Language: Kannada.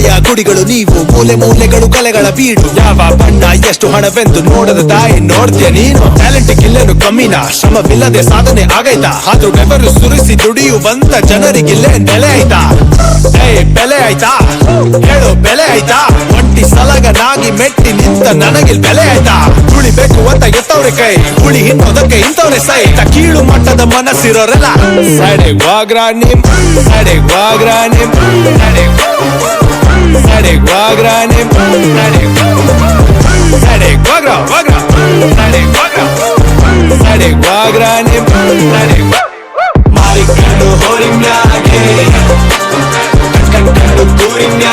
ಪ್ರತಿಭೆಯ ಗುಡಿಗಳು ನೀವು, ಮೂಲೆ ಮೂಲೆಗಳು ಕಲೆಗಳ ಬೀಡು. ಯಾವ ಬಣ್ಣ ಎಷ್ಟು ಹಣವೆಂದು ನೋಡದ ತಾಯಿ ನೋಡ್ತೀಯ ನೀನು. ಟ್ಯಾಲೆಂಟ್ ಇಲ್ಲೇನು ಕಮ್ಮಿನ, ಶ್ರಮವಿಲ್ಲದೆ ಸಾಧನೆ ಆಗೈತಾ? ಆದ್ರೂ ಬೆವರು ಸುರಿಸಿ ದುಡಿಯುವಂತ ಜನರಿಗಿಲ್ಲೇ ಬೆಲೆ ಆಯ್ತಾ? ಬೆಲೆ ಆಯ್ತಾ? ಹೇಳು ಬೆಲೆ ಆಯ್ತಾ? ಒಂಟಿ ಸಲಗನಾಗಿ ಮೆಟ್ಟಿ ನಿಂತ ನನಗಿಲ್ ಬೆಲೆ ಆಯ್ತಾ? ತುಳಿಬೇಕು ಅಂತ ಎತ್ತವ್ರೆ ಕೈ, ಹುಳಿ ಹಿಂದೋದಕ್ಕೆ ಇಂಥವ್ರೆ ಸೈತ. ಕೀಳು ಮಟ್ಟದ ಮನಸ್ಸಿರೋರೆಲ್ಲ ಸಡೆಗ್ ವಾಗ್ರ ನಿಮ್, ಸಡೆಗ್ ವಾಗ್ರ ನಿಮ್, ಸಡೆಗ್ ವಾಗ್ರ ನಿಮ್, ಸಡೆಗ್ ವಾಗ್ರ ವಾಗ್ರ, ಸಡೆಗ್ ವಾಗ್ರ, ಸಡೆಗ್ ವಾಗ್ರ ನಿಮ್, ಮಾರಿಕೊಂಡು ಹೋರಿಮ್ಯಾಗೆ ಕಟ್ಕಂಡು ಕೂರಿಮ್ಯಾಗೆ.